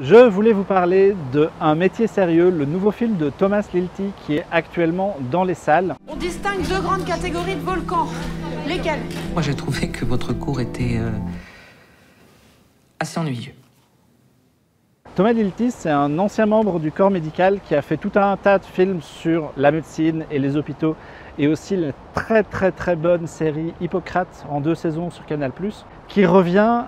Je voulais vous parler de Un métier sérieux, le nouveau film de Thomas Lilti qui est actuellement dans les salles. On distingue deux grandes catégories de volcans. Lesquelles? Moi, j'ai trouvé que votre cours était assez ennuyeux. Thomas Lilti, c'est un ancien membre du corps médical qui a fait tout un tas de films sur la médecine et les hôpitaux et aussi la très bonne série Hippocrate en 2 saisons sur Canal+, qui revient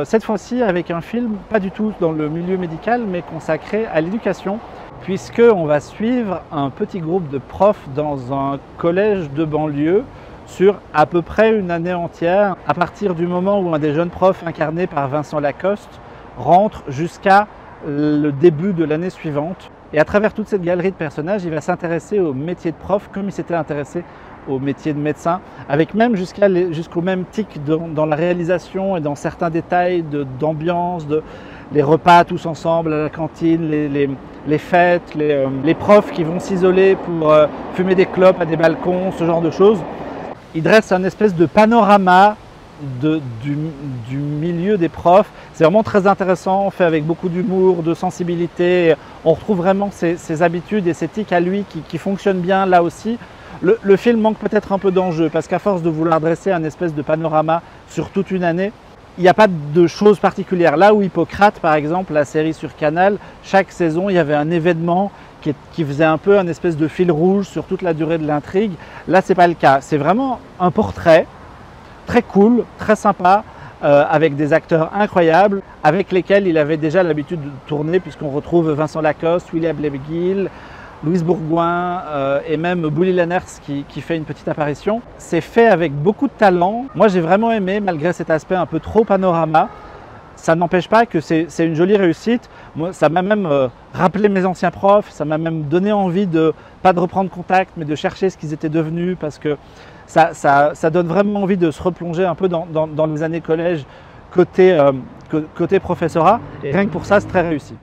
cette fois-ci avec un film pas du tout dans le milieu médical mais consacré à l'éducation, puisqu'on va suivre un petit groupe de profs dans un collège de banlieue sur à peu près une année entière, à partir du moment où un des jeunes profs incarné par Vincent Lacoste rentre jusqu'à le début de l'année suivante. Et à travers toute cette galerie de personnages, il va s'intéresser au métier de prof comme il s'était intéressé au métier de médecin, avec même jusqu'au même tic dans la réalisation et dans certains détails d'ambiance, les repas tous ensemble à la cantine, les fêtes, les profs qui vont s'isoler pour fumer des clopes à des balcons, ce genre de choses. Il dresse un espèce de panorama du milieu des profs. C'est vraiment très intéressant, fait avec beaucoup d'humour, de sensibilité. On retrouve vraiment ses habitudes et ses tics à lui qui fonctionnent bien là aussi. Le film manque peut-être un peu d'enjeu parce qu'à force de vouloir dresser un espèce de panorama sur toute une année, il n'y a pas de choses particulières. Là où Hippocrate, par exemple, la série sur Canal, chaque saison, il y avait un événement qui faisait un peu un espèce de fil rouge sur toute la durée de l'intrigue. Là, ce n'est pas le cas. C'est vraiment un portrait très cool, très sympa, avec des acteurs incroyables, avec lesquels il avait déjà l'habitude de tourner, puisqu'on retrouve Vincent Lacoste, William Lebguil, Louise Bourgoin et même Bouli Lenners qui fait une petite apparition. C'est fait avec beaucoup de talent. Moi, j'ai vraiment aimé, malgré cet aspect un peu trop panorama. Ça n'empêche pas que c'est une jolie réussite. Moi, ça m'a même rappelé mes anciens profs, ça m'a même donné envie pas de reprendre contact, mais de chercher ce qu'ils étaient devenus, parce que ça donne vraiment envie de se replonger un peu dans les années collège côté professorat. Et rien que pour ça, c'est très réussi.